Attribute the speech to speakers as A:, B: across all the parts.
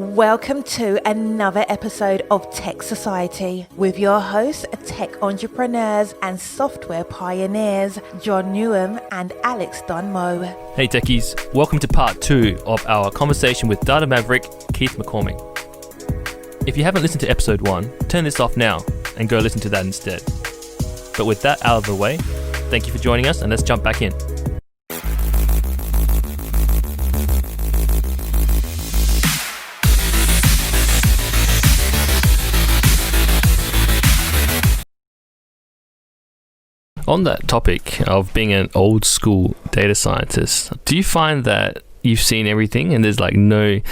A: Welcome to another episode of Tech Society with your hosts, tech entrepreneurs and software pioneers, John Newham and Alex Dunmo.
B: Hey techies, welcome to part 2 of our conversation with data maverick Keith McCormick. If you haven't listened to episode 1, turn this off now and go listen to that instead. But with that out of the way, thank you for joining us and let's jump back in. On that topic of being an old school data scientist, do you find that you've seen everything and there's like the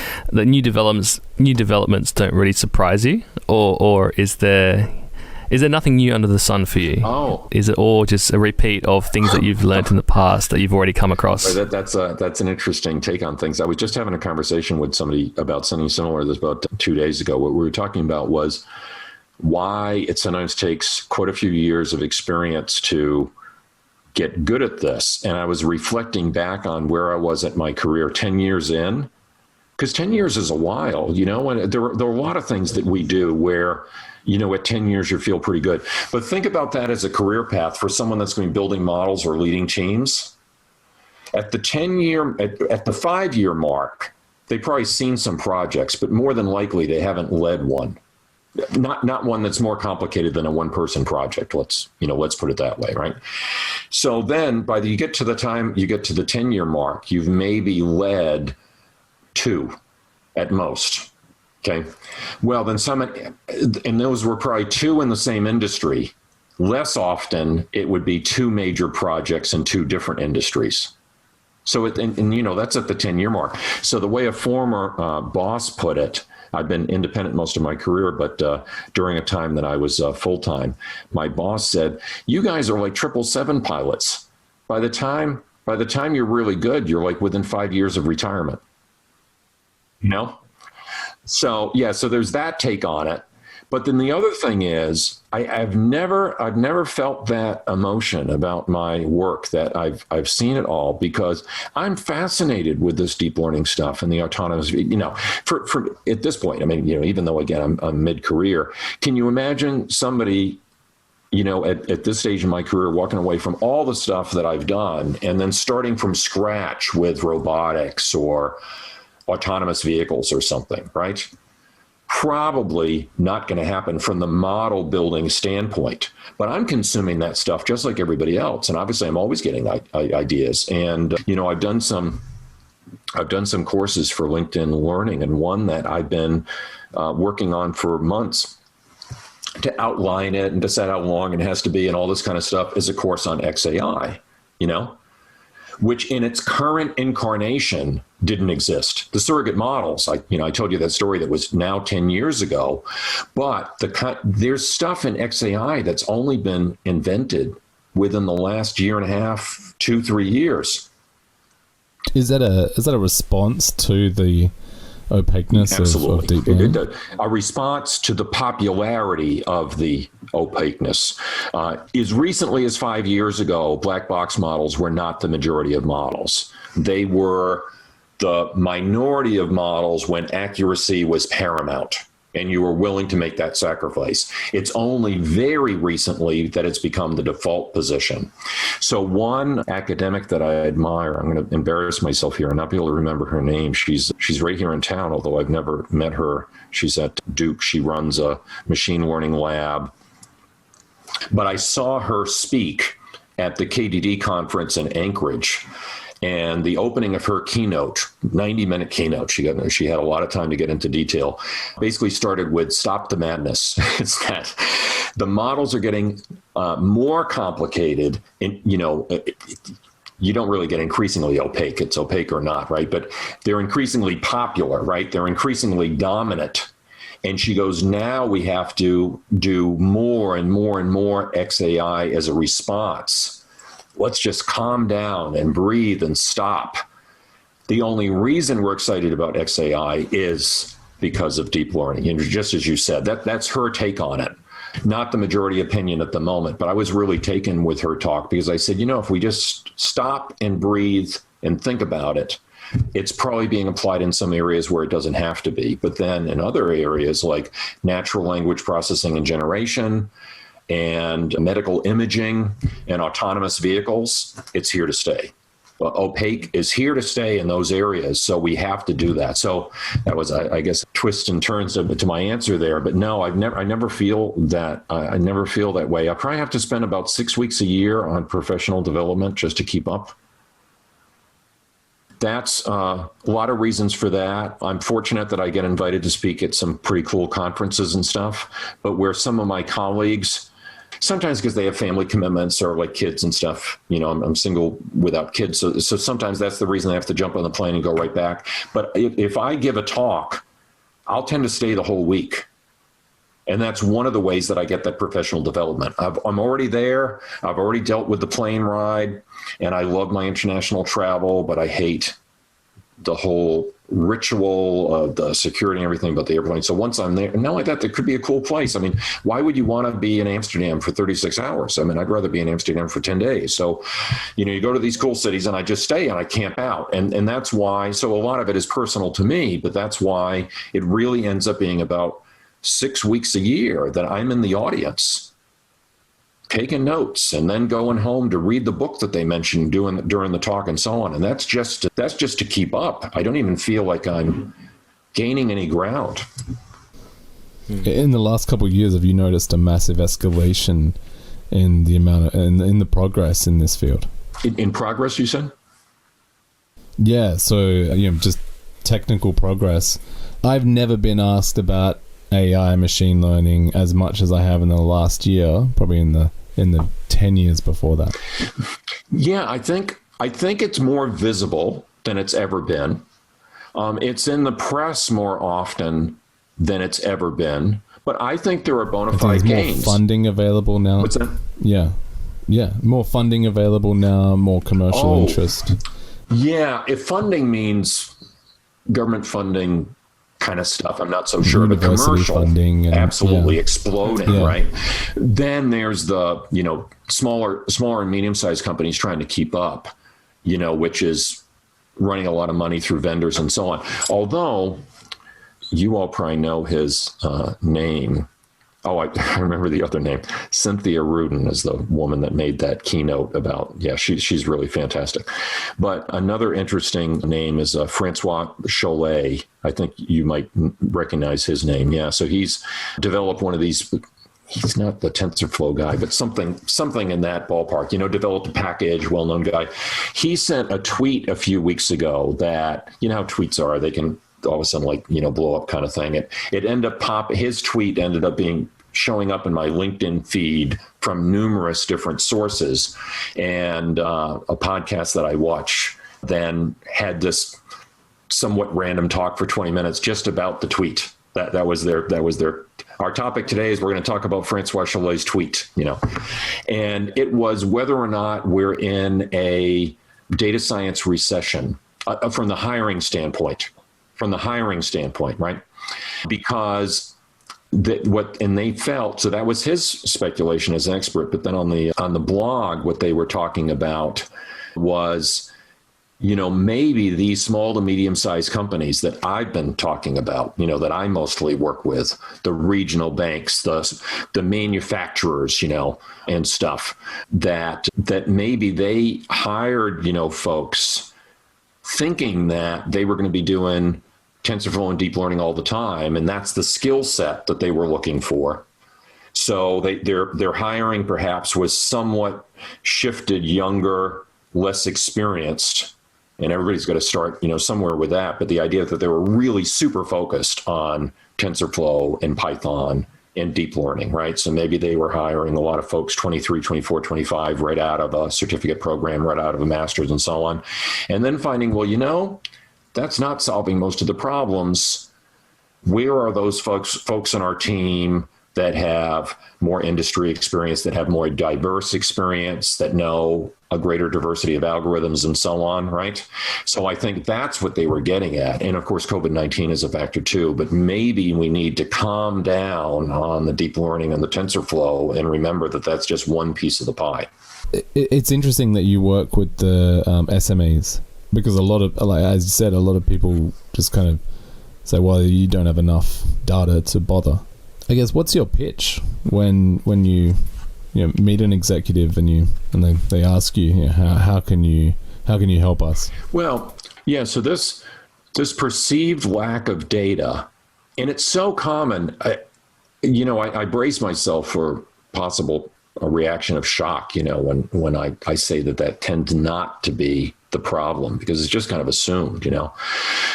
B: new developments don't really surprise you, or is there nothing new under the sun for you? Is it all just a repeat of things that you've learned in the past that you've already come across?
C: That's an interesting take on things. I was just having a conversation with somebody about something similar to this about 2 days ago. What we were talking about was why it sometimes takes quite a few years of experience to get good at this. And I was reflecting back on where I was at my career 10 years in, because 10 years is a while, and there are a lot of things that we do where, at 10 years, you feel pretty good. But think about that as a career path for someone that's going to be building models or leading teams. At the 5-year mark, they've probably seen some projects, but more than likely they haven't led one. Not one that's more complicated than a one-person project. Let's put it that way, right? So then, you get to the 10-year mark, you've maybe led 2 at most. Okay. Well, then and those were probably 2 in the same industry. Less often, it would be 2 major projects in 2 different industries. So, that's at the 10-year mark. So the way a former boss put it, I've been independent most of my career, but during a time that I was full-time, my boss said, "You guys are like 777 pilots. By the time you're really good, you're like within 5 years of retirement." So there's that take on it. But then the other thing is, I've never felt that emotion about my work, that I've seen it all, because I'm fascinated with this deep learning stuff and the autonomous. For at this point, even though again I'm mid-career, can you imagine somebody, at this stage in my career, walking away from all the stuff that I've done and then starting from scratch with robotics or autonomous vehicles or something, right? Probably not going to happen from the model building standpoint, but I'm consuming that stuff just like everybody else. And obviously I'm always getting ideas. And, I've done some courses for LinkedIn Learning, and one that I've been working on for months to outline it and decide how long it has to be and all this kind of stuff is a course on XAI, which in its current incarnation didn't exist. The surrogate models, I told you that story that was now 10 years ago, but there's stuff in XAI that's only been invented within the last year and a half, 2-3 years.
D: Is that a response to the opaqueness of deep learning?
C: A response to the popularity of the opaqueness. As recently as 5 years ago, black box models were not the majority of models. They were the minority of models when accuracy was paramount and you were willing to make that sacrifice. It's only very recently that it's become the default position. So one academic that I admire, I'm going to embarrass myself here and not be able to remember her name. She's right here in town, although I've never met her. She's at Duke. She runs a machine learning lab. But I saw her speak at the KDD conference in Anchorage. And the opening of her keynote, 90-minute keynote, she had a lot of time to get into detail, basically started with "Stop the madness." It's that the models are getting more complicated, and you don't really get increasingly opaque. It's opaque or not, right? But they're increasingly popular, right? They're increasingly dominant. And she goes, now we have to do more and more and more XAI as a response. Let's just calm down and breathe and stop. The only reason we're excited about XAI is because of deep learning. And just as you said, that's her take on it. Not the majority opinion at the moment, but I was really taken with her talk because I said, if we just stop and breathe and think about it, it's probably being applied in some areas where it doesn't have to be. But then in other areas like natural language processing and generation and medical imaging and autonomous vehicles, it's here to stay. Opaque is here to stay in those areas, so we have to do that. So that was, I guess, twists and turns to my answer there. But no, I never feel that. I never feel that way. I probably have to spend about 6 weeks a year on professional development just to keep up. That's a lot of reasons for that. I'm fortunate that I get invited to speak at some pretty cool conferences and stuff. But where some of my colleagues, sometimes because they have family commitments or like kids and stuff, I'm single without kids. So sometimes that's the reason I have to jump on the plane and go right back. But if I give a talk, I'll tend to stay the whole week. And that's one of the ways that I get that professional development. I'm already there. I've already dealt with the plane ride, and I love my international travel, but I hate the whole ritual of the security and everything about the airplane. So once I'm there, not like that could be a cool place. I mean, why would you want to be in Amsterdam for 36 hours? I mean, I'd rather be in Amsterdam for 10 days. So, you go to these cool cities and I just stay and I camp out. And that's why, so a lot of it is personal to me, but that's why it really ends up being about 6 weeks a year that I'm in the audience, taking notes and then going home to read the book that they mentioned during the talk and so on. And that's just to keep up. I don't even feel like I'm gaining any ground.
D: In the last couple of years, have you noticed a massive escalation in the amount of, in the progress in this field?
C: In progress, you said?
D: Yeah. So, just technical progress. I've never been asked about AI, machine learning, as much as I have in the last year, probably in the 10 years before that.
C: Yeah, I think it's more visible than it's ever been. It's in the press more often than it's ever been, but I think there are bona fide gains.
D: More funding available now.
C: What's that?
D: Yeah, more funding available now, more commercial interest.
C: Yeah, if funding means government funding kind of stuff, I'm not so sure. But commercial funding absolutely exploding, right? Then there's the smaller and medium-sized companies trying to keep up, which is running a lot of money through vendors and so on. Although you all probably know his name. Oh, I remember the other name. Cynthia Rudin is the woman that made that keynote about, she's really fantastic. But another interesting name is Francois Cholet. I think you might recognize his name. Yeah, so he's developed one of these, he's not the TensorFlow guy, but something in that ballpark, developed a package, well-known guy. He sent a tweet a few weeks ago that, how tweets are, they can all of a sudden blow up kind of thing. It ended up his tweet ended up showing up in my LinkedIn feed from numerous different sources, and a podcast that I watch then had this somewhat random talk for 20 minutes just about the tweet. That was their our topic today is we're going to talk about Francois Cholet's tweet, and it was whether or not we're in a data science recession from the hiring standpoint, right? Because they felt, so that was his speculation as an expert, but then on the blog, what they were talking about was, maybe these small to medium-sized companies that I've been talking about, that I mostly work with, the regional banks, the manufacturers, and stuff, that maybe they hired, folks thinking that they were going to be doing TensorFlow and deep learning all the time, and that's the skill set that they were looking for. So their hiring perhaps was somewhat shifted, younger, less experienced, and everybody's got to start, somewhere with that. But the idea that they were really super focused on TensorFlow and Python and deep learning, right? So maybe they were hiring a lot of folks 23, 24, 25 right out of a certificate program, right out of a master's and so on, and then finding, that's not solving most of the problems. Where are those folks on our team that have more industry experience, that have more diverse experience, that know a greater diversity of algorithms and so on, right? So I think that's what they were getting at. And of course, COVID-19 is a factor too, but maybe we need to calm down on the deep learning and the TensorFlow and remember that that's just one piece of the pie.
D: It's interesting that you work with the SMEs. because a lot of, like as you said, a lot of people just kind of say, well, you don't have enough data to bother. I guess, what's your pitch when you meet an executive and they ask you, how can you help us?
C: Well, yeah. So this perceived lack of data, and it's so common. I brace myself for possible a reaction of shock. When I say that tends not to be the problem, because it's just kind of assumed.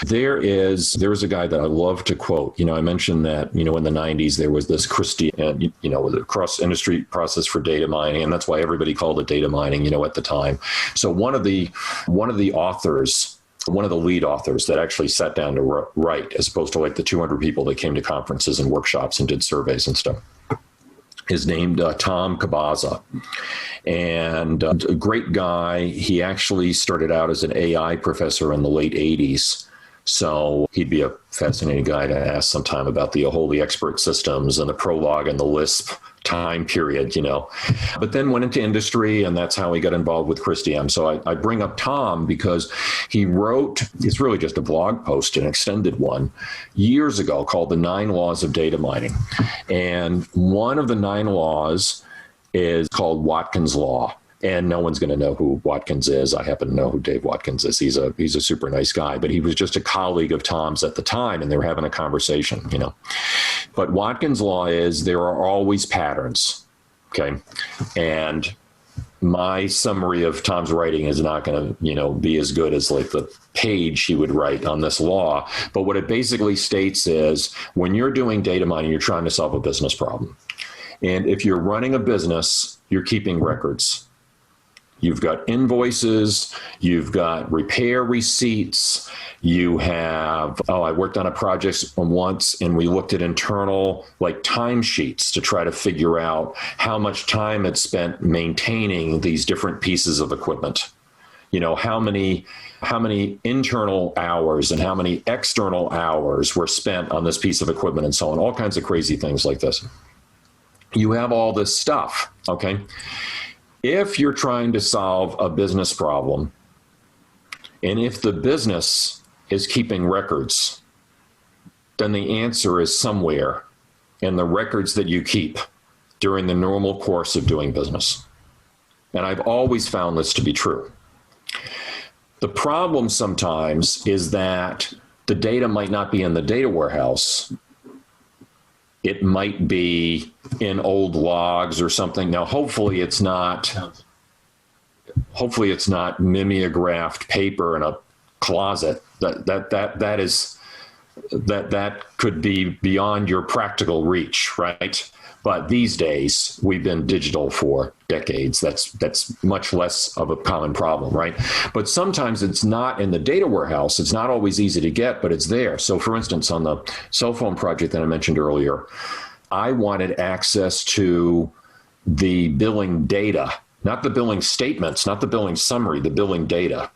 C: There's a guy that I love to quote. I mentioned that in the 90s there was this Christie, with a cross industry process for data mining, and that's why everybody called it data mining, at the time. So one of the authors, one of the lead authors that actually sat down to write, as opposed to like the 200 people that came to conferences and workshops and did surveys and stuff, is named Tom Kabaza. And a great guy. He actually started out as an AI professor in the late 80s. So he'd be a fascinating guy to ask sometime about the Holy Expert systems and the Prolog and the Lisp time period, But then went into industry, and that's how he got involved with Christiam. So I bring up Tom because he wrote, it's really just a blog post, an extended one, years ago called The 9 Laws of Data Mining. And one of the 9 laws is called Watkins' Law. And no one's going to know who Watkins is. I happen to know who Dave Watkins is. He's a super nice guy, but he was just a colleague of Tom's at the time, and they were having a conversation, But Watkins' law is there are always patterns, okay? And my summary of Tom's writing is not going to, be as good as like the page he would write on this law. But what it basically states is when you're doing data mining, you're trying to solve a business problem. And if you're running a business, you're keeping records. You've got invoices, you've got repair receipts, you have, I worked on a project once and we looked at internal timesheets to try to figure out how much time it spent maintaining these different pieces of equipment. How many internal hours and how many external hours were spent on this piece of equipment and so on, all kinds of crazy things like this. You have all this stuff, okay? If you're trying to solve a business problem, and if the business is keeping records, then the answer is somewhere in the records that you keep during the normal course of doing business. And I've always found this to be true. The problem sometimes is that the data might not be in the data warehouse. It might be in old logs or something. Now, hopefully it's not mimeographed paper in a closet. That could be beyond your practical reach, right? But these days we've been digital for decades. That's much less of a common problem, right? But sometimes it's not in the data warehouse. It's not always easy to get, but it's there. So for instance, on the cell phone project that I mentioned earlier, I wanted access to the billing data, not the billing statements, not the billing summary, the billing data.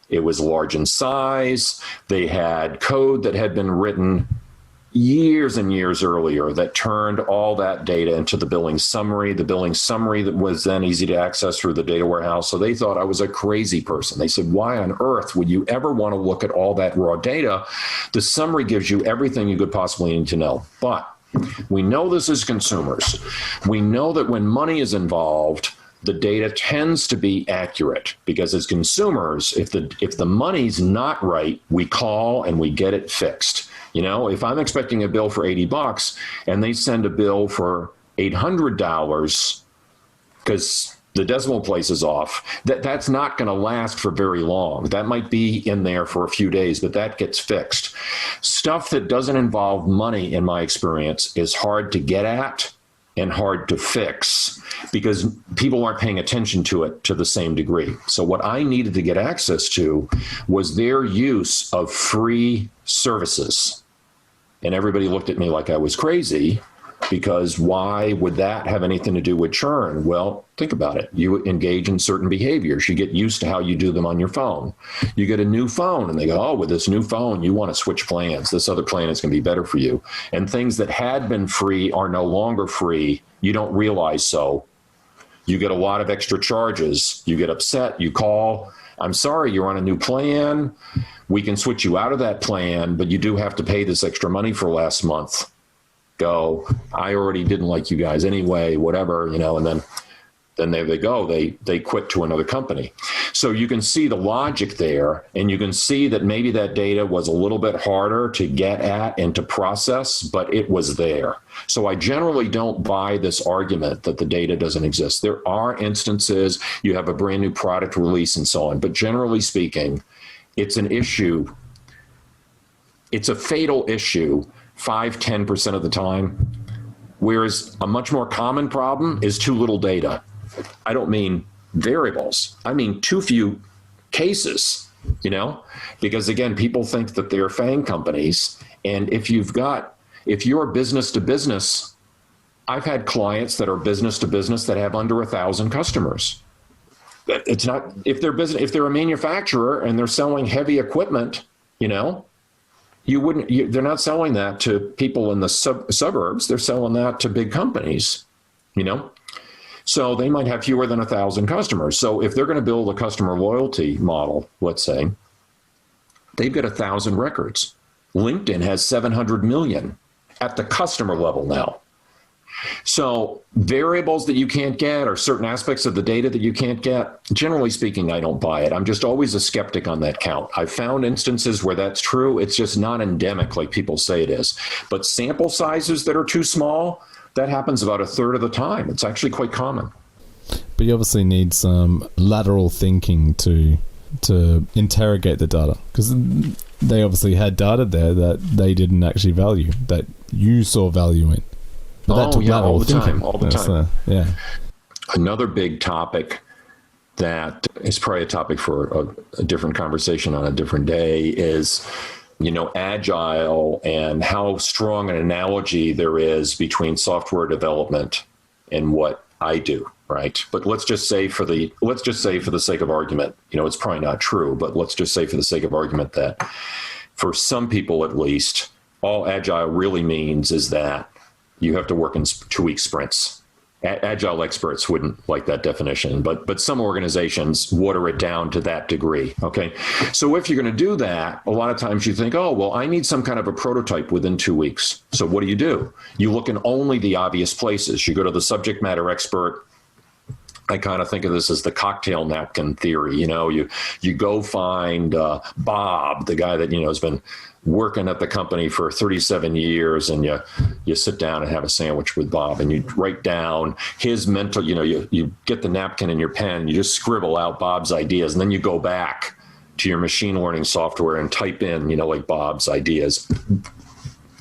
C: It was large in size. They had code that had been written years and years earlier that turned all that data into the billing summary that was then easy to access through the data warehouse. So they thought I was a crazy person. They said, why on earth would you ever want to look at all that raw data? The summary gives you everything you could possibly need to know. But we know this as consumers. We know that when money is involved, the data tends to be accurate because as consumers, if the money's not right, we call and we get it fixed. If I'm expecting a bill for $80 and they send a bill for $800 because the decimal place is off, that's not going to last for very long. That might be in there for a few days, but that gets fixed. Stuff that doesn't involve money, in my experience, is hard to get at and hard to fix because people aren't paying attention to it to the same degree. So what I needed to get access to was their use of free services. And everybody looked at me like I was crazy because why would that have anything to do with churn? Well, think about it. You engage in certain behaviors. You get used to how you do them on your phone. You get a new phone and they go, with this new phone, you want to switch plans. This other plan is going to be better for you. And things that had been free are no longer free. You don't realize so. You get a lot of extra charges. You get upset. You call. I'm sorry, you're on a new plan. We can switch you out of that plan, but you do have to pay this extra money for last month. Go, I already didn't like you guys anyway, whatever, and then there they go. They quit to another company. So you can see the logic there, and you can see that maybe that data was a little bit harder to get at and to process, but it was there. So I generally don't buy this argument that the data doesn't exist. There are instances you have a brand new product release and so on, but generally speaking, it's an issue. It's a fatal issue 5-10% of the time, whereas a much more common problem is too little data. I don't mean variables. I mean too few cases, because again, people think that they're FANG companies. And if you're business to business, I've had clients that are business to business that have under 1,000 customers. It's not, if they're a manufacturer and they're selling heavy equipment, they're not selling that to people in the suburbs. They're selling that to big companies, So they might have fewer than 1,000 customers. So if they're going to build a customer loyalty model, let's say, they've got 1,000 records. LinkedIn has 700 million at the customer level now. So variables that you can't get or certain aspects of the data that you can't get, generally speaking, I don't buy it. I'm just always a skeptic on that count. I've found instances where that's true. It's just not endemic like people say it is. But sample sizes that are too small, that happens about a third of the time. It's actually quite common.
D: But you obviously need some lateral thinking to interrogate the data, because they obviously had data there that they didn't actually value, that you saw value in. But that took lateral
C: all the
D: thinking.
C: All the time.
D: Yeah.
C: Another big topic that is probably a topic for a different conversation on a different day is, Agile and how strong an analogy there is between software development and what I do, right? But let's just say for the sake of argument, it's probably not true, but let's just say for the sake of argument that for some people at least, all Agile really means is that you have to work in 2-week sprints. Agile experts wouldn't like that definition, but some organizations water it down to that degree, okay? So if you're going to do that, a lot of times you think, oh, well, I need some kind of a prototype within 2 weeks. So what do? You look in only the obvious places. You go to the subject matter expert. I kind of think of this as the cocktail napkin theory. You go find Bob, the guy that, has been working at the company for 37 years, and you sit down and have a sandwich with Bob, and you write down his mental, you get the napkin and your pen, you just scribble out Bob's ideas, and then you go back to your machine learning software and type in, like Bob's ideas.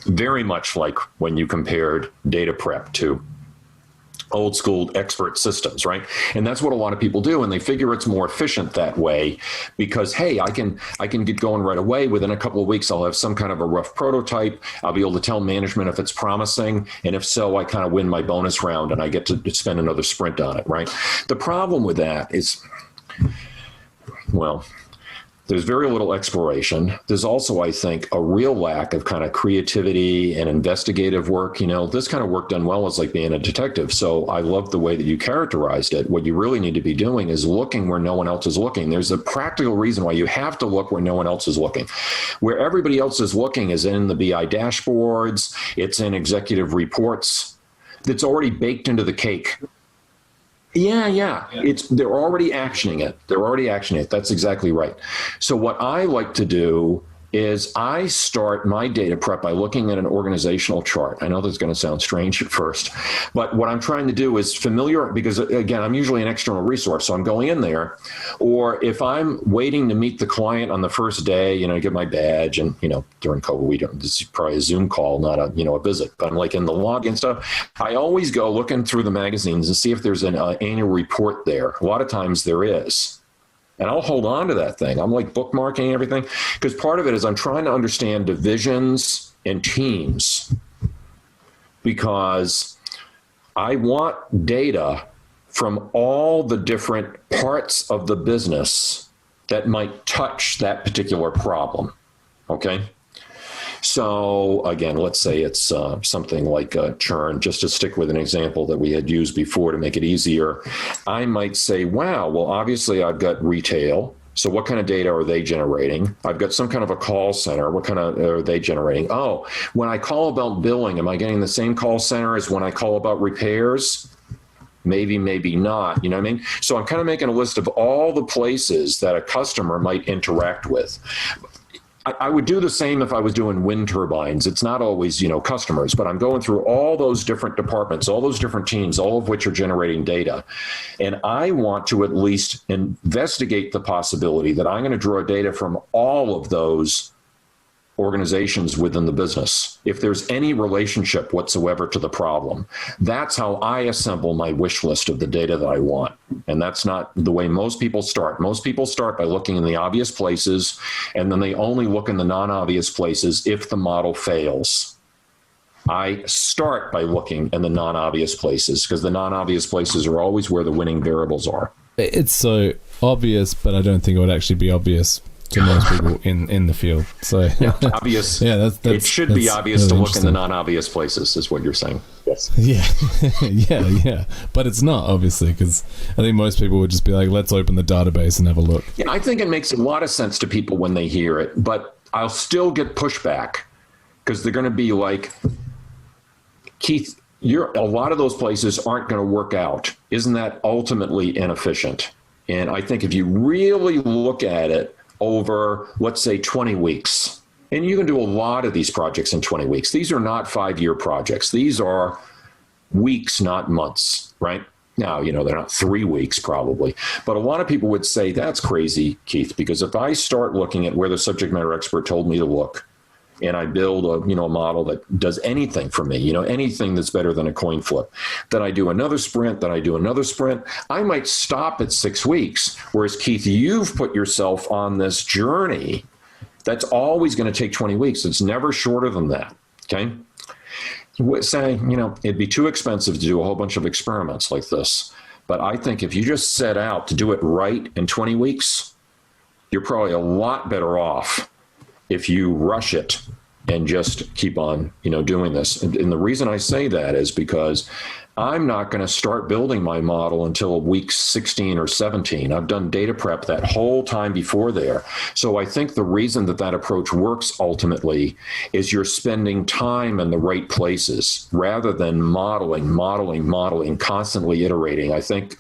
C: Very much like when you compared data prep to old school expert systems, right? And that's what a lot of people do, and they figure it's more efficient that way because, hey, I can get going right away. Within a couple of weeks, I'll have some kind of a rough prototype. I'll be able to tell management if it's promising, and if so, I kind of win my bonus round and I get to spend another sprint on it, right? The problem with that is, well, there's very little exploration. There's also, I think, a real lack of kind of creativity and investigative work. This kind of work done well is like being a detective. So I love the way that you characterized it. What you really need to be doing is looking where no one else is looking. There's a practical reason why you have to look where no one else is looking. Where everybody else is looking is in the BI dashboards. It's in executive reports. It's already baked into the cake. Yeah. They're already actioning it. That's exactly right. So what I like to do is I start my data prep by looking at an organizational chart. I know this is going to sound strange at first, but what I'm trying to do is because again, I'm usually an external resource, so I'm going in there. Or if I'm waiting to meet the client on the first day, get my badge, and during COVID, this is probably a Zoom call, not a visit, but I'm like in the log and stuff. I always go looking through the magazines and see if there's an annual report there. A lot of times there is. And I'll hold on to that thing. I'm like bookmarking everything, because part of it is I'm trying to understand divisions and teams, because I want data from all the different parts of the business that might touch that particular problem. Okay. So again, let's say it's something like churn, just to stick with an example that we had used before to make it easier. I might say, wow, well, obviously I've got retail, So what kind of data are they generating? I've got some kind of a call center. What kind of are they generating? Oh, when I call about billing, am I getting the same call center as when I call about repairs? Maybe, maybe not. You know what I mean? So I'm kind of making a list of all the places that a customer might interact with. I would do the same if I was doing wind turbines. It's not always, customers, but I'm going through all those different departments, all those different teams, all of which are generating data. And I want to at least investigate the possibility that I'm going to draw data from all of those organizations within the business, if there's any relationship whatsoever to the problem. That's how I assemble my wish list of the data that I want. And that's not the way most people start. Most people start by looking in the obvious places, and then they only look in the non-obvious places if the model fails. I start by looking in the non-obvious places, because the non-obvious places are always where the winning variables are.
D: It's so obvious, but I don't think it would actually be obvious to most people in the field. So
C: obvious.
D: Yeah, that's
C: it should be obvious
D: really
C: to look in the non-obvious places, is what you're saying. Yes.
D: Yeah, yeah. But it's not, obviously, because I think most people would just be like, let's open the database and have a look.
C: Yeah, I think it makes a lot of sense to people when they hear it, but I'll still get pushback, because they're going to be like, Keith, a lot of those places aren't going to work out. Isn't that ultimately inefficient? And I think if you really look at it over, let's say, 20 weeks, and you can do a lot of these projects in 20 weeks. These are not 5-year projects. These are weeks, not months, right? Now, they're not 3 weeks probably, but a lot of people would say that's crazy, Keith, because if I start looking at where the subject matter expert told me to look, and I build a model that does anything for me, anything that's better than a coin flip, then I do another sprint, then I do another sprint. I might stop at 6 weeks. Whereas, Keith, you've put yourself on this journey that's always going to take 20 weeks. It's never shorter than that. Okay. Saying, it'd be too expensive to do a whole bunch of experiments like this. But I think if you just set out to do it right in 20 weeks, you're probably a lot better off if you rush it and just keep on, doing this. And the reason I say that is because I'm not going to start building my model until week 16 or 17. I've done data prep that whole time before there. So I think the reason that approach works ultimately is you're spending time in the right places rather than modeling, constantly iterating. I think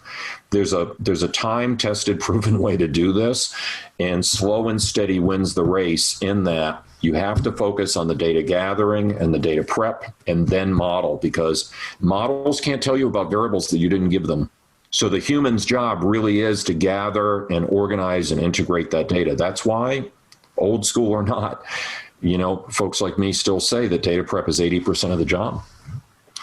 C: there's a time-tested, proven way to do this, and slow and steady wins the race in that you have to focus on the data gathering and the data prep and then model, because models can't tell you about variables that you didn't give them. So the human's job really is to gather and organize and integrate that data. That's why, old school or not, folks like me still say that data prep is 80% of the job.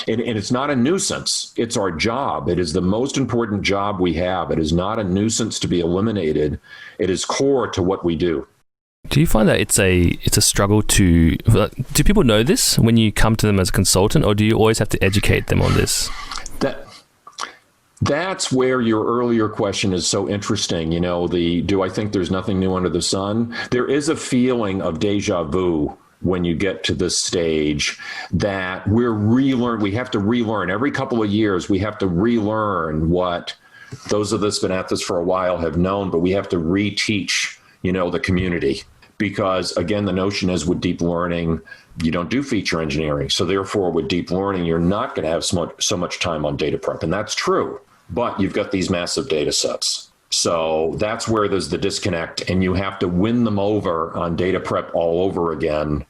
C: And it's not a nuisance. It's our job. It is the most important job we have. It is not a nuisance to be eliminated. It is core to what we do.
B: Do you find that it's a struggle do people know this when you come to them as a consultant, or do you always have to educate them on this?
C: That's where your earlier question is so interesting. Do I think there's nothing new under the sun? There is a feeling of deja vu when you get to this stage that we have to relearn every couple of years. We have to relearn what those of us been at this for a while have known, but we have to reteach, the community. Because again, the notion is with deep learning, you don't do feature engineering. So therefore with deep learning, you're not going to have so much time on data prep. And that's true, but you've got these massive data sets. So that's where there's the disconnect, and you have to win them over on data prep all over again,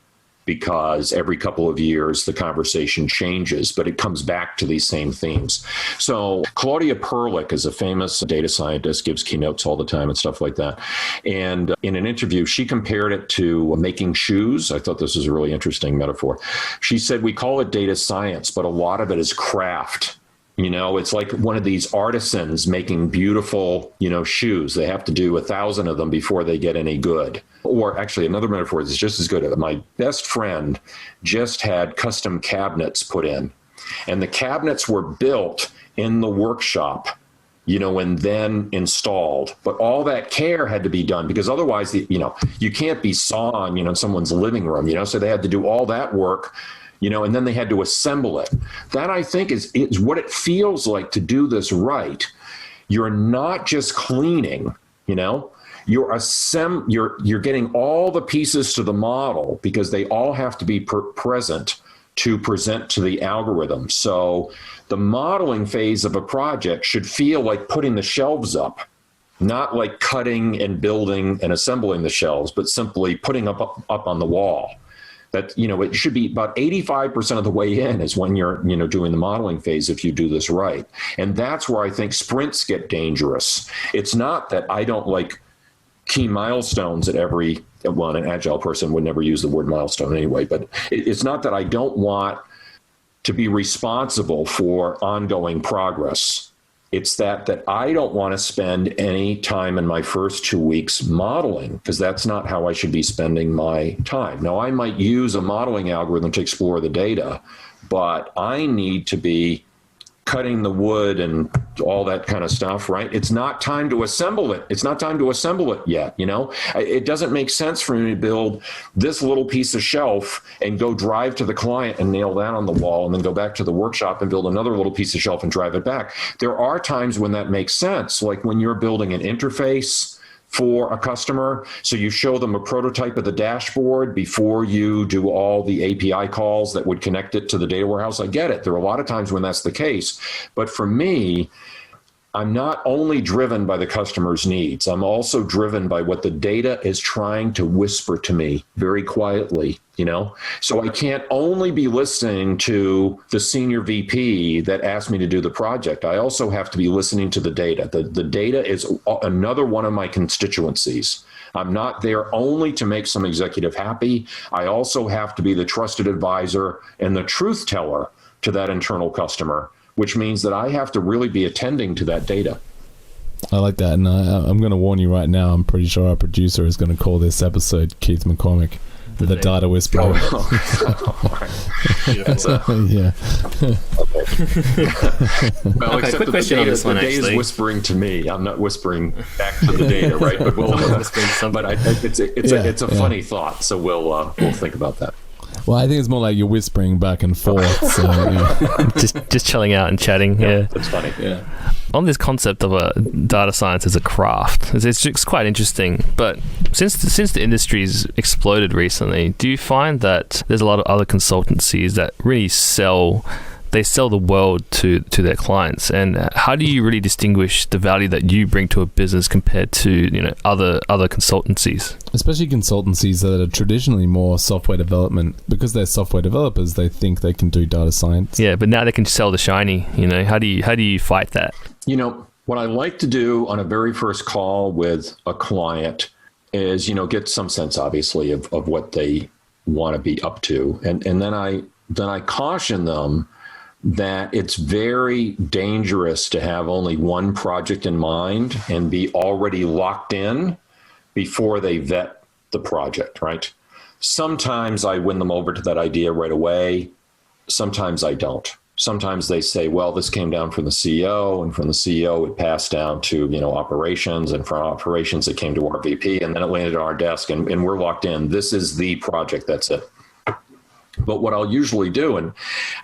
C: because every couple of years the conversation changes, but it comes back to these same themes. So Claudia Perlich is a famous data scientist, gives keynotes all the time and stuff like that. And in an interview, she compared it to making shoes. I thought this was a really interesting metaphor. She said, we call it data science, but a lot of it is craft. It's like one of these artisans making beautiful, shoes. They have to do 1,000 of them before they get any good. Or actually, another metaphor is just as good. My best friend just had custom cabinets put in, and the cabinets were built in the workshop, and then installed. But all that care had to be done, because otherwise, you can't be sawing, in someone's living room, so they had to do all that work, and then they had to assemble it. That, I think, is what it feels like to do this right. You're not just cleaning, you're getting all the pieces to the model because they all have to be present to present to the algorithm. So the modeling phase of a project should feel like putting the shelves up, not like cutting and building and assembling the shelves, but simply putting up on the wall. That, it should be about 85% of the way in is when you're, doing the modeling phase if you do this right. And that's where I think sprints get dangerous. It's not that I don't like key milestones at an Agile person would never use the word milestone anyway, but it's not that I don't want to be responsible for ongoing progress. It's that I don't want to spend any time in my first 2 weeks modeling, because that's not how I should be spending my time. Now, I might use a modeling algorithm to explore the data, but I need to be cutting the wood and all that kind of stuff, right? It's not time to assemble it. It's not time to assemble it yet, It doesn't make sense for me to build this little piece of shelf and go drive to the client and nail that on the wall and then go back to the workshop and build another little piece of shelf and drive it back. There are times when that makes sense, like when you're building an interface for a customer. So you show them a prototype of the dashboard before you do all the API calls that would connect it to the data warehouse. I get it. There are a lot of times when that's the case. But for me, I'm not only driven by the customer's needs, I'm also driven by what the data is trying to whisper to me very quietly, So I can't only be listening to the senior VP that asked me to do the project. I also have to be listening to the data. The data is another one of my constituencies. I'm not there only to make some executive happy. I also have to be the trusted advisor and the truth teller to that internal customer, which means that I have to really be attending to that data.
D: I like that. And I'm going to warn you right now, I'm pretty sure our producer is going to call this episode Keith McCormick, the data whisperer. Yeah.
C: Well,
B: okay, quick question on this one,
C: the data is whispering to me. I'm not whispering back to the data, right? But it's a funny thought. So we'll think about that.
D: Well, I think it's more like you're whispering back and forth. So,
B: just chilling out and chatting. Yeah,
C: that's funny. Yeah.
B: On this concept of a data science as a craft, it's quite interesting. But since the industry's exploded recently, do you find that there's a lot of other consultancies that really sell the world to their clients? And how do you really distinguish the value that you bring to a business compared to other consultancies? Especially
D: consultancies that are traditionally more software development. Because they're software developers, they think they can do data science.
B: Yeah, but now they can sell the shiny. How do you fight that?
C: What I like to do on a very first call with a client is get some sense, obviously, of what they want to be up to, and then I caution them that it's very dangerous to have only one project in mind and be already locked in before they vet the project, right? Sometimes I win them over to that idea right away. Sometimes I don't. Sometimes they say, well, this came down from the CEO, and from the CEO it passed down to operations, and from operations it came to our VP, and then it landed on our desk, and we're locked in. This is the project, that's it. But what I'll usually do, and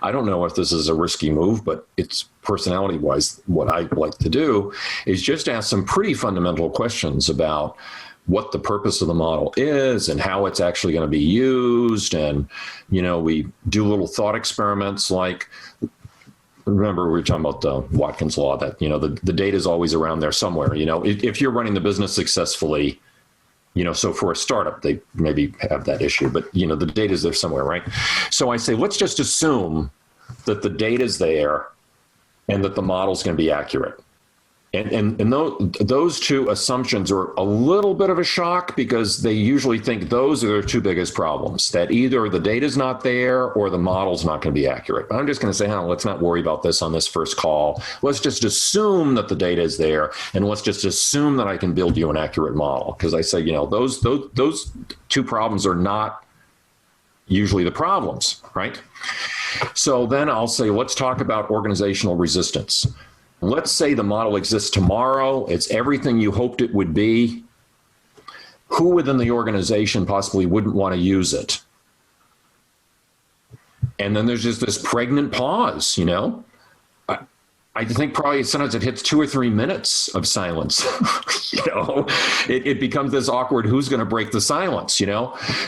C: I don't know if this is a risky move, but it's personality-wise what I like to do, is just ask some pretty fundamental questions about what the purpose of the model is and how it's actually going to be used. And, we do little thought experiments like, remember we were talking about the Watkins Law, that, the data is always around there somewhere. If you're running the business successfully, so for a startup, they maybe have that issue, but, the data is there somewhere, right? So I say, let's just assume that the data is there and that the model is going to be accurate. And those two assumptions are a little bit of a shock, because they usually think those are their two biggest problems, that either the data is not there or the model's not going to be accurate. But I'm just going to say, let's not worry about this on this first call. Let's just assume that the data is there, and let's just assume that I can build you an accurate model. Because I say, those two problems are not usually the problems, right? So then I'll say, let's talk about organizational resistance. Let's say the model exists tomorrow. It's everything you hoped it would be. Who within the organization possibly wouldn't want to use it? And then there's just this pregnant pause, I think probably sometimes it hits 2 or 3 minutes of silence. It becomes this awkward, who's going to break the silence,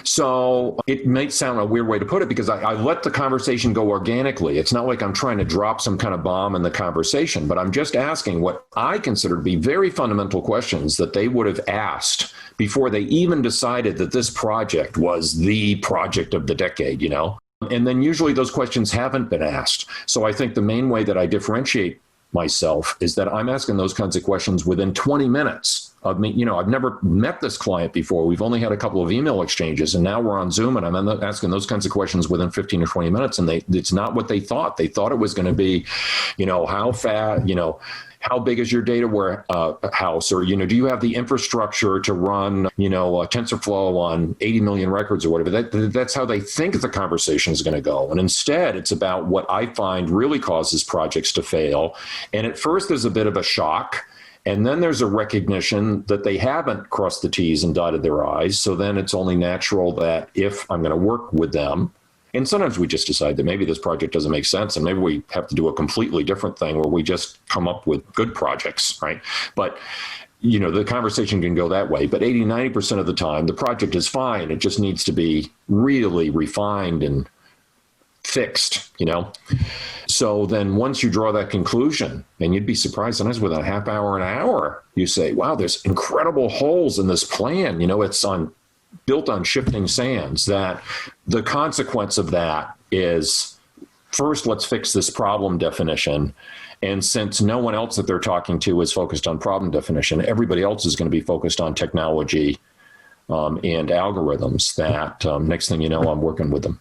C: So it might sound a weird way to put it, because I let the conversation go organically. It's not like I'm trying to drop some kind of bomb in the conversation, but I'm just asking what I consider to be very fundamental questions that they would have asked before they even decided that this project was the project of the decade, And then usually those questions haven't been asked. So I think the main way that I differentiate myself is that I'm asking those kinds of questions within 20 minutes of me. I've never met this client before. We've only had a couple of email exchanges, and now we're on Zoom, and I'm asking those kinds of questions within 15 or 20 minutes. And it's not what they thought. They thought it was going to be, how fast, how big is your data warehouse? Or, do you have the infrastructure to run, TensorFlow on 80 million records or whatever? That's how they think the conversation is going to go. And instead, it's about what I find really causes projects to fail. And at first, there's a bit of a shock. And then there's a recognition that they haven't crossed the T's and dotted their I's. So then it's only natural that if I'm going to work with them, and sometimes we just decide that maybe this project doesn't make sense, and maybe we have to do a completely different thing where we just come up with good projects, right? But, the conversation can go that way. But 80-90% of the time, the project is fine. It just needs to be really refined and fixed, So then once you draw that conclusion, and you'd be surprised, sometimes within a half hour, an hour, you say, wow, there's incredible holes in this plan. It's built on shifting sands, that the consequence of that is, first, let's fix this problem definition. And since no one else that they're talking to is focused on problem definition, everybody else is going to be focused on technology and algorithms. That next thing you know, I'm working with them.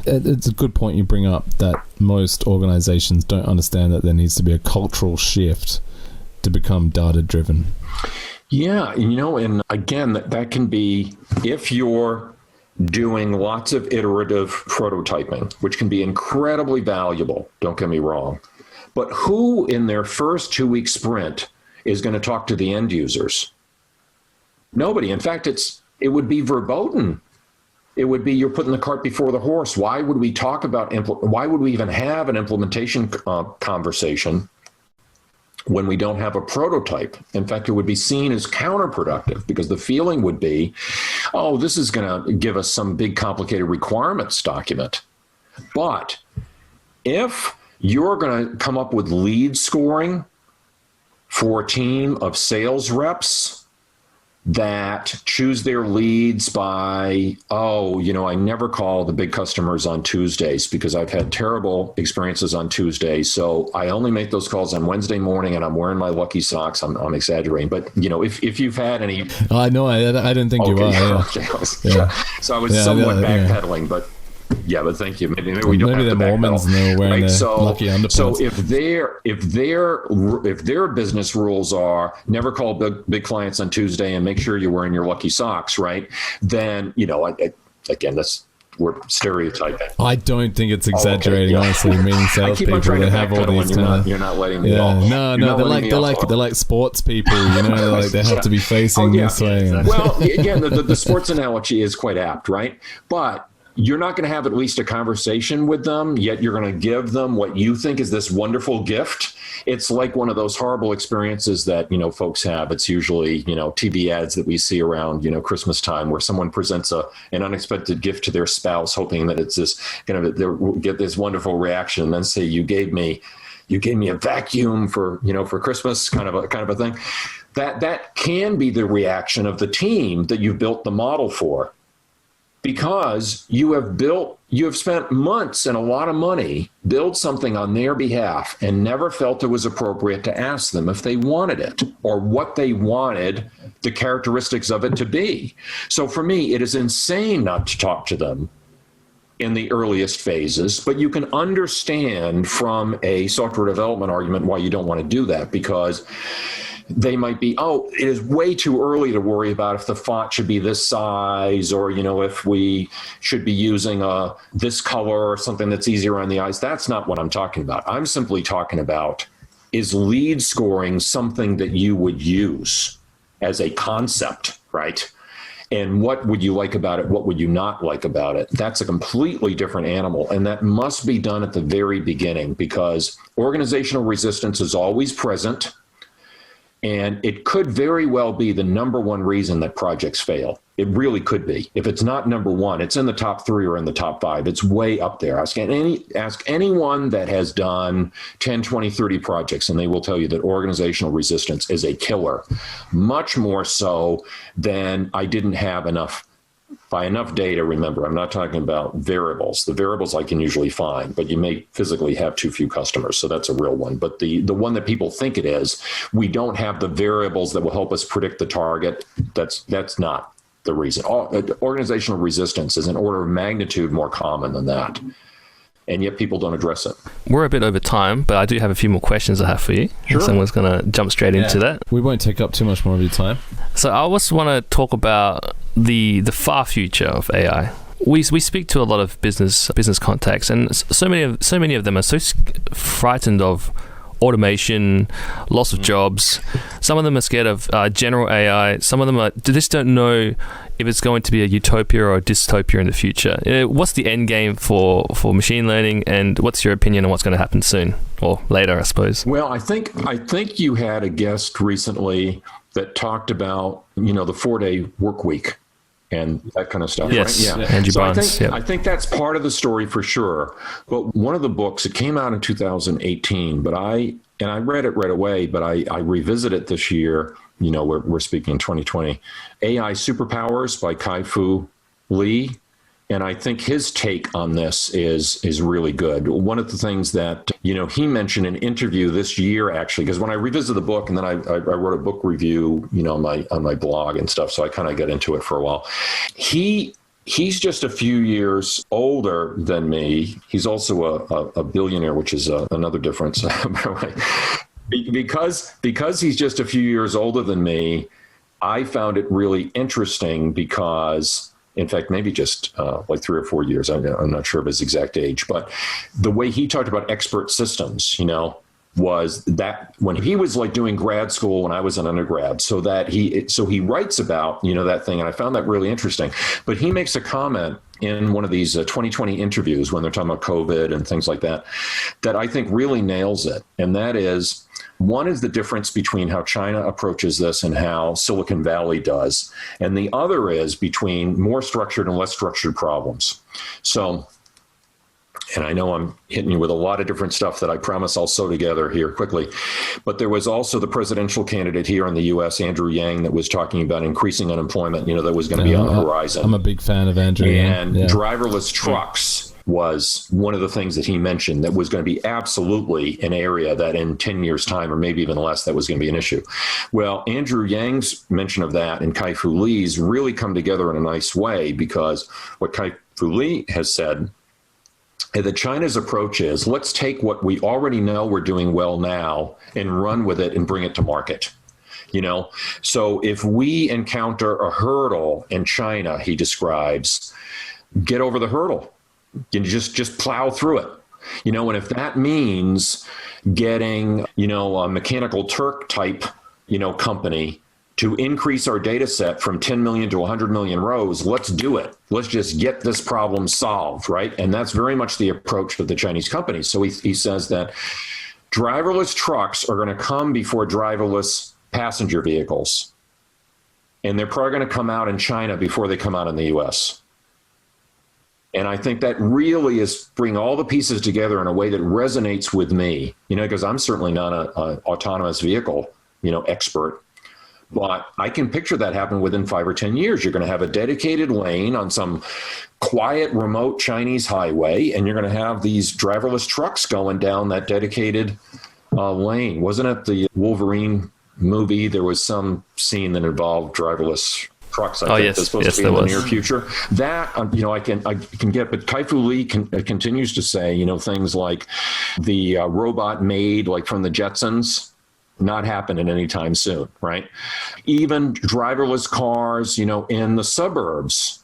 D: It's a good point you bring up, that most organizations don't understand that there needs to be a cultural shift to become data-driven.
C: Yeah, and again, that can be if you're doing lots of iterative prototyping, which can be incredibly valuable, don't get me wrong. But who in their first 2-week sprint is going to talk to the end users? Nobody. In fact, it would be verboten. It would be you're putting the cart before the horse. Why would we talk about, why would we even have an implementation conversation when we don't have a prototype? In fact, it would be seen as counterproductive, because the feeling would be, oh, this is going to give us some big complicated requirements document. But if you're going to come up with lead scoring for a team of sales reps that choose their leads by, I never call the big customers on Tuesdays because I've had terrible experiences on Tuesdays. So I only make those calls on Wednesday morning, and I'm wearing my lucky socks. I'm exaggerating. But, if you've had any...
D: I know, I didn't think you were. Yeah.
C: So I was somewhat backpedaling, but... Yeah, but thank you. Maybe we don't have to
D: the Mormons know wearing their lucky underpants.
C: So if their business rules are never call big clients on Tuesday and make sure you're wearing your lucky socks, right? Then again, we're stereotyping.
D: I don't think it's exaggerating, honestly. Meaning salespeople that have all these kind of.
C: You're not letting me off.
D: No, they're like sports people. Like they have to be facing this way.
C: Well, again, the sports analogy is quite apt, right? But you're not going to have at least a conversation with them, yet you're going to give them what you think is this wonderful gift. It's like one of those horrible experiences that, folks have. It's usually, TV ads that we see around, Christmas time, where someone presents an unexpected gift to their spouse, hoping that it's this they'll get this wonderful reaction, and then say, you gave me a vacuum for Christmas, kind of a thing. That can be the reaction of the team that you've built the model for. Because you have spent months and a lot of money build something on their behalf and never felt it was appropriate to ask them if they wanted it or what they wanted the characteristics of it to be. So for me, it is insane not to talk to them in the earliest phases, but you can understand from a software development argument why you don't want to do that, because they might be, it is way too early to worry about if the font should be this size, or, if we should be using this color or something that's easier on the eyes. That's not what I'm talking about. I'm simply talking about, is lead scoring something that you would use as a concept, right? And what would you like about it? What would you not like about it? That's a completely different animal. And that must be done at the very beginning, because organizational resistance is always present. And it could very well be the number one reason that projects fail. It really could be. If it's not number one, it's in the top 3 or in the top 5. It's way up there. Ask anyone that has done 10, 20, 30 projects, and they will tell you that organizational resistance is a killer. Much more so than I didn't have enough data. Remember, I'm not talking about variables. The variables I can usually find, but you may physically have too few customers. So that's a real one. But the one that people think it is, we don't have the variables that will help us predict the target. That's not the reason. Organizational resistance is an order of magnitude more common than that. And yet people don't address it.
B: We're a bit over time, but I do have a few more questions I have for you.
C: Sure.
B: Someone's going to jump straight into that.
D: We won't take up too much more of your time.
B: So I also want to talk about the far future of AI. We speak to a lot of business contacts, and so many of them are so frightened of automation, loss of jobs. Some of them are scared of general AI. Some of them just don't know if it's going to be a utopia or a dystopia in the future. What's the end game for machine learning, and what's your opinion on what's going to happen soon or later, I suppose?
C: Well, I think you had a guest recently that talked about, the 4-day work week and that kind of stuff,
B: yes,
C: right? Yeah.
B: Andrew
C: So
B: Barnes,
C: I think that's part of the story for sure. But one of the books, it came out in 2018, but I read it right away, but I revisit it this year. We're speaking in 2020. AI Superpowers by Kai-Fu Lee. And I think his take on this is really good. One of the things that, he mentioned in an interview this year, actually, because when I revisited the book and then I wrote a book review, on my blog and stuff. So I kind of got into it for a while. He's just a few years older than me. He's also a billionaire, which is another difference. Because he's just a few years older than me, I found it really interesting because, in fact, maybe just like 3 or 4 years, I'm not sure of his exact age, but the way he talked about expert systems, was that when he was like doing grad school when I was an undergrad, so he writes about, that thing. And I found that really interesting. But he makes a comment in one of these 2020 interviews when they're talking about COVID and things like that, that I think really nails it. And that is, one is the difference between how China approaches this and how Silicon Valley does. And the other is between more structured and less structured problems. So, and I know I'm hitting you with a lot of different stuff that I promise I'll sew together here quickly. But there was also the presidential candidate here in the U.S., Andrew Yang, that was talking about increasing unemployment, that was going to be on the horizon.
D: I'm a big fan of Andrew Yang.
C: And driverless trucks was one of the things that he mentioned that was going to be absolutely an area that in 10 years' time, or maybe even less, that was going to be an issue. Well, Andrew Yang's mention of that and Kai-Fu Lee's really come together in a nice way, because what Kai-Fu Lee has said, that China's approach is, let's take what we already know we're doing well now and run with it and bring it to market. So if we encounter a hurdle in China, he describes, get over the hurdle. You just plow through it. And if that means getting, a Mechanical Turk type, company to increase our data set from 10 million to 100 million rows, let's do it. Let's just get this problem solved, right? And that's very much the approach of the Chinese companies. So he says that driverless trucks are going to come before driverless passenger vehicles. And they're probably going to come out in China before they come out in the US. And I think that really is bring all the pieces together in a way that resonates with me, because I'm certainly not an autonomous vehicle, expert. But I can picture that happen within 5 or 10 years. You're going to have a dedicated lane on some quiet, remote Chinese highway, and you're going to have these driverless trucks going down that dedicated lane. Wasn't it the Wolverine movie? There was some scene that involved driverless trucks. I think that's supposed to be in the near future. That I can get. But Kai-Fu Lee continues to say, things like the robot made like from the Jetsons. Not happening anytime soon, right? Even driverless cars, in the suburbs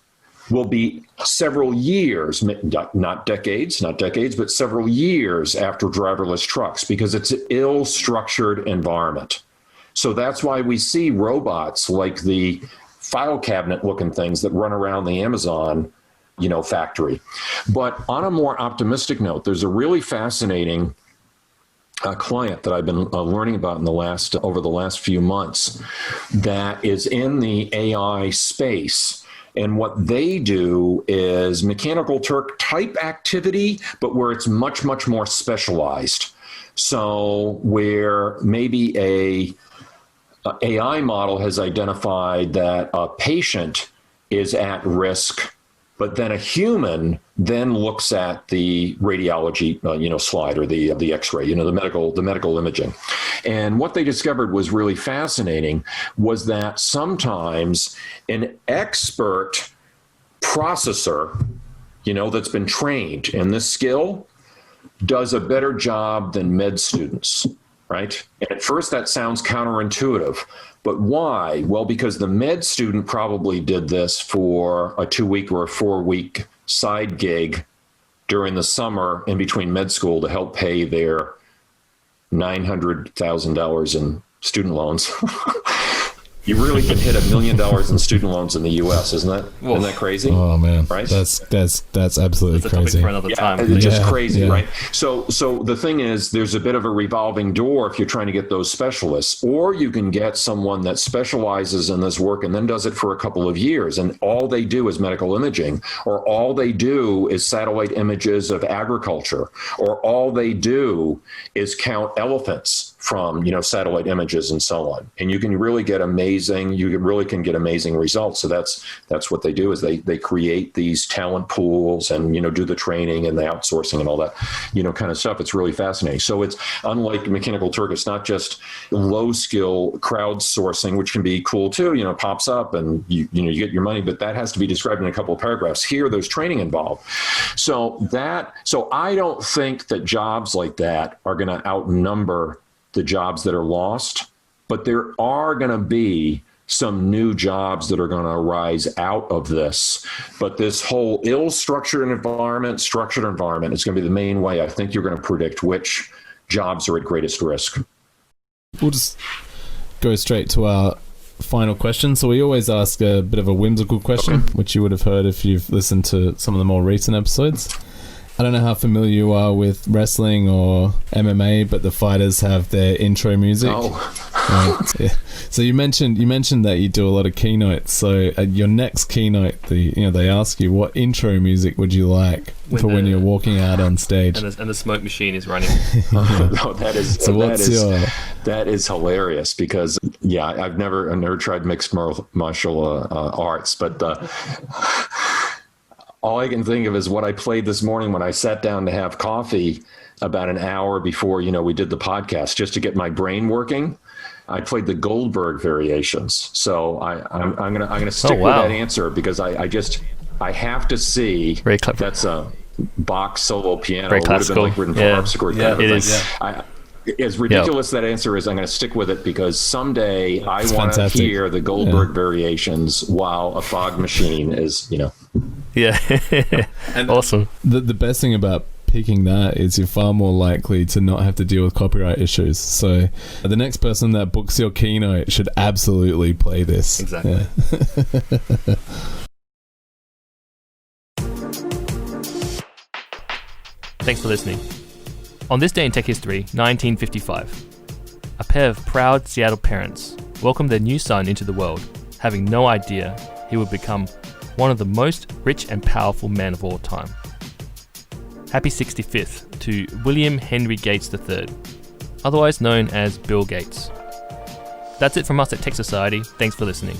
C: will be several years, not decades, but several years after driverless trucks, because it's an ill-structured environment. So that's why we see robots like the file cabinet looking things that run around the Amazon, factory. But on a more optimistic note, there's a really fascinating client that I've been learning about over the last few months that is in the AI space. And what they do is Mechanical Turk type activity, but where it's much, much more specialized. So where maybe a AI model has identified that a patient is at risk, but then a human then looks at the radiology, slide or the X-ray, the medical imaging. And what they discovered was really fascinating was that sometimes an expert processor, that's been trained in this skill does a better job than med students, right? And at first that sounds counterintuitive. But why? Well, because the med student probably did this for a 2-week or a 4-week side gig during the summer in between med school to help pay their $900,000 in student loans. You really can hit $1 million in student loans in the U.S., isn't that crazy?
D: Oh man,
C: right?
D: That's absolutely
B: That's
D: crazy.
B: A topic for another time.
C: It's just crazy, right? So the thing is, there's a bit of a revolving door if you're trying to get those specialists, or you can get someone that specializes in this work and then does it for a couple of years, and all they do is medical imaging, or all they do is satellite images of agriculture, or all they do is count elephants from satellite images and so on. And you can really get amazing results. So that's what they do is they create these talent pools and do the training and the outsourcing and all that kind of stuff. It's really fascinating. So it's unlike Mechanical Turk, it's not just low skill crowdsourcing, which can be cool too, pops up and you get your money, but that has to be described in a couple of paragraphs. Here there's training involved. So I don't think that jobs like that are going to outnumber the jobs that are lost, but there are going to be some new jobs that are going to arise out of this. But this whole structured environment is going to be the main way I think you're going to predict which jobs are at greatest risk.
D: We'll just go straight to our final question. So we always ask a bit of a whimsical question, which you would have heard if you've listened to some of the more recent episodes. I don't know how familiar you are with wrestling or MMA, but the fighters have their intro music. Yeah. So you mentioned that you do a lot of keynotes. So at your next keynote, they ask you, what intro music would you like when you're walking out on stage?
B: And the smoke machine is running.
C: No, that is hilarious because I've never tried mixed martial arts, but all I can think of is what I played this morning when I sat down to have coffee about an hour before, we did the podcast, just to get my brain working. I played the Goldberg variations. So I'm gonna stick with that answer because I have to see.
B: Very clever.
C: That's a Bach solo piano.
B: Very
C: it would have been like written for harpsichord.
B: Yeah, it is.
C: As ridiculous that answer is, I'm going to stick with it because someday I want to hear the Goldberg variations while a fog machine is,
B: Yeah. And awesome.
D: The best thing about picking that is you're far more likely to not have to deal with copyright issues. So the next person that books your keynote should absolutely play this.
B: Exactly.
D: Yeah.
B: Thanks for listening. On this day in tech history, 1955, a pair of proud Seattle parents welcomed their new son into the world, having no idea he would become one of the most rich and powerful men of all time. Happy 65th to William Henry Gates III, otherwise known as Bill Gates. That's it from us at Tech Society. Thanks for listening.